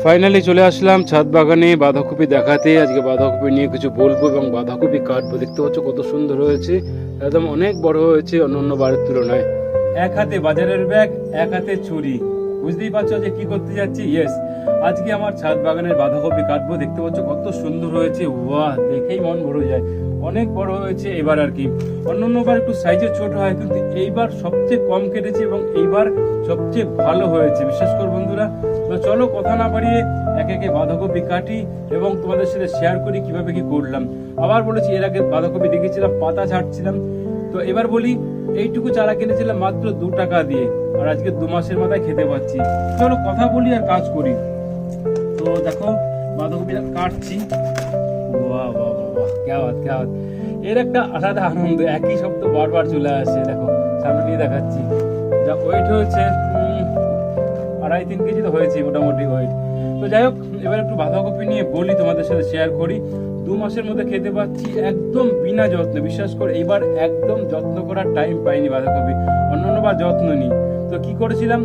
Finally চলে আসলাম ছাদ বাগানে বাঁধাকপি দেখাতে। আজকে বাঁধাকপি নিয়ে কিছু বলবো এবং বাঁধাকপি কাটবো। দেখতে পাচ্ছ কত সুন্দর হয়েছে, একদম অনেক বড় হয়েছে অন্য বাড়ির তুলনায়। এক হাতে বাজারের ব্যাগ, এক হাতে ছুরি, বুঝতেই পারছো যে কি করতে যাচ্ছি। ইয়েস, আজকে আমার ছাদ বাগানের বাঁধাকপি কাটবো। দেখতে পাচ্ছ কত সুন্দর হয়েছে, ওয়াহ, দেখেই মন ভরে যায়। অনেক বড় হয়েছে এবার আর কি। অন্যবার একটু সাইজে ছোট হয়, কিন্তু এইবার সবচেয়ে কম কেটেছে এবং এইবার সবচেয়ে ভালো হয়েছে, বিশ্বাস কর বন্ধুরা। তো চলো কথা না বাড়িয়ে একে একে বাঁধাকপি কাটি এবং তোমাদের সাথে শেয়ার করি কিভাবে কি করলাম। আবার বলেছি, এর আগে বাঁধাকপি দেখেছিলাম পাতা ছাড়ছিলাম, তো এবার বলি এইটুকু চারা কিনেছিলাম মাত্র 2 টাকা দিয়ে, আর আজকে 2 মাসের মাথায় খেতে পাচ্ছি। চলো কথা বলি আর কাজ করি। তো দেখো বাঁধাকপি কাটছি, বাহ বাহ বাহ, ক্যা বাত ক্যা বাত। এর একটা আলাদা আনন্দ, একই শব্দ বারবার চলে আসে। দেখো সামনে নিয়ে দেখাচ্ছি, যা ওয়েট হয়েছে 2.5-3 কেজি তো হয়েছে মোটামুটি ওয়েট। তো যাই হোক, এবার একটু বাঁধাকপি নিয়ে বলি, তোমাদের সাথে শেয়ার করি। 2 মাসের মধ্যে খেতে পাচ্ছি একদম বিনা যত্নে, বিশ্বাস করে। এবার একদম যত্ন করার টাইম পাইনি বাঁধাকপি, অন্যবার যত্ন নিই। তো কি করেছিলাম,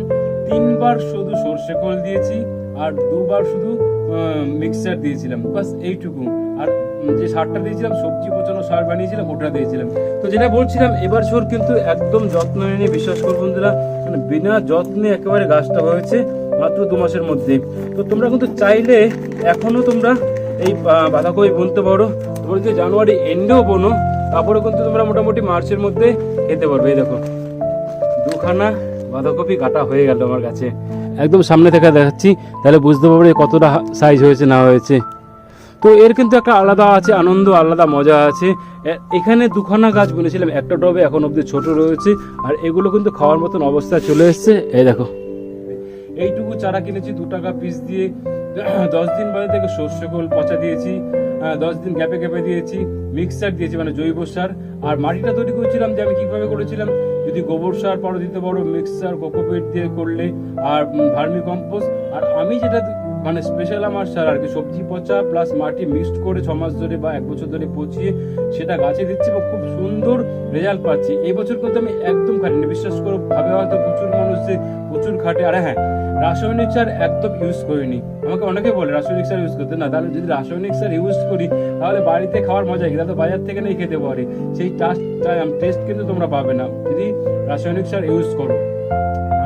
3 বার শুধু সর্ষে খোল দিয়েছি আর 2 বার শুধু মিক্সার দিয়েছিলাম, বাস এইটুকু। আর যে সারটা দিয়েছিলাম, সবজি পচানো সার বানিয়েছিলাম, ওটা দিয়েছিলাম। তো যেটা বলছিলাম, এবার ছোর কিন্তু একদম যত্ন নিয়ে, বিশ্বাস করো বন্ধুরা, মানে বিনা যত্নে একেবারে গাছটা হয়েছে মাত্র 2 মাসের মধ্যে। তো তোমরা কিন্তু চাইলে এখনো তোমরা এই বাঁধাকপি বুনতে পারো। তোমরা যদি জানুয়ারি এন্ডেও বোনো, তারপরে কিন্তু তোমরা মোটামুটি মার্চের মধ্যে খেতে পারবে। এই দেখো 2খানা বাঁধাকপি কাটা হয়ে গেল আমার কাছে, একদম সামনে থেকে দেখাচ্ছি, তাহলে বুঝতে পারবে কতটা সাইজ হয়েছে না হয়েছে। তো এর কিন্তু একটা আলাদা আছে আনন্দ, আলাদা মজা আছে। এখানে 2খানা গাছ বুনেছিলাম, একটা টবে এখন অব্দি ছোট রয়েছে, আর এগুলো কিন্তু খাওয়ার মতন অবস্থায় চলে এসছে। এই দেখো এইটুকু চারা কিনেছি 2 টাকা পিস দিয়ে। 10 দিন বাদে থেকে সর্ষে খোল পচা দিয়েছি, 10 দিন গ্যাপে গ্যাপে দিয়েছি, মিক্সার দিয়েছি মানে জৈব সার। আর মাটিটা তৈরি করেছিলাম যে আমি কিভাবে করেছিলাম, যদি গোবর সার পারো দিতে পারো, মিক্সার কোকোপিট দিয়ে করলে, আর ভার্মি কম্পোস্ট। আর আমি যেটা মানে স্পেশাল আমার সার আর কি, সবজি পচা প্লাস মাটি মিক্সড করে 6 মাস ধরে বা 1 বছর ধরে পচিয়ে সেটা গাছে দিচ্ছি এবং খুব সুন্দর রেজাল্ট পাচ্ছি। এই বছর কিন্তু আমি একদম খাটিনি, বিশ্বাস করো। ভাবে হয়তো প্রচুর মানুষ যে প্রচুর খাটে, আর হ্যাঁ, রাসায়নিক সার একদম ইউজ করিনি। আমাকে অনেকে বলে রাসায়নিক সার ইউজ করতে, না, তাহলে যদি রাসায়নিক সার ইউজ করি তাহলে বাড়িতে খাওয়ার মজা কি, তাহলে বাজার থেকে নেই খেতে পারে, সেই টেস্ট কিন্তু তোমরা পাবে না যদি রাসায়নিক সার ইউজ করো।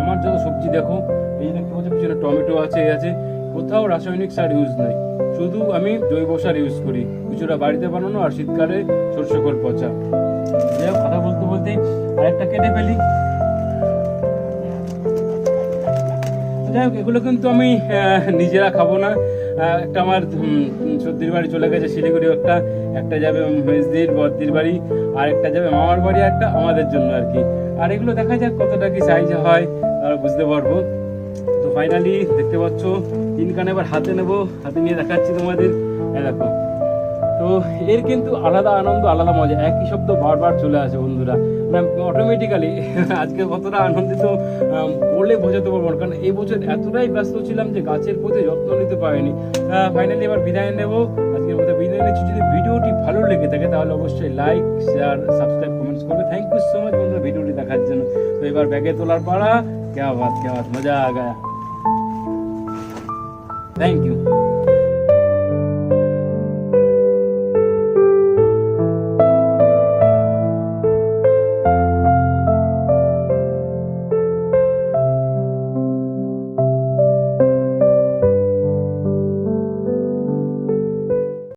আমার যত সবজি দেখো, এই দেখতে পাচ্ছ পিছনে টমেটো আছে, কোথাও রাসায়নিক সার ইউজ নাই, শুধু আমি জৈব সার ইউজ করি, কিছুটা বাড়িতে বানানো আর শীতকালে সর্ষে খোল পচা। যাই হোক, কথা বলতে বলতেই আরেকটা কেটে ফেলি। যাই হোক, এগুলো কিন্তু আমি নিজেরা খাবো না। একটা আমার সর্দির বাড়ি চলে গেছে শিলিগুড়ি, একটা যাবে মেজদির বর্দির বাড়ি, আর একটা যাবে মামার বাড়ি, একটা আমাদের জন্য আর কি। আর এগুলো দেখা যাক কতটা কি সাইজ হয়, আর বুঝতে পারবো। তো ফাইনালি দেখতে পাচ্ছ 3খানা এবার হাতে নেবো, হাতে নিয়ে দেখাচ্ছি তোমাদের। দেখো, তো এর কিন্তু আলাদা আনন্দ, আলাদা মজা, একই শব্দ বারবার চলে আসে বন্ধুরা, মানে অটোমেটিক্যালি। আজকে কতটা আনন্দিত বলে বোঝাতে পারবো না, কারণ এই বছর এতটাই ব্যস্ত ছিলাম যে গাছের প্রতি যত্ন নিতে পারিনি। ফাইনালি এবার বিদায় নেবো, আজকের মধ্যে বিদায় নিচ্ছি। যদি ভিডিওটি ভালো লেগে থাকে তাহলে অবশ্যই লাইক, শেয়ার, সাবস্ক্রাইব, কমেন্টস করবে। থ্যাংক ইউ সো মাচ বন্ধুরা ভিডিওটি দেখার জন্য। তো এবার ব্যাগে তোলার পাড়া, क्या बात मजा आ गया, थैंक यू।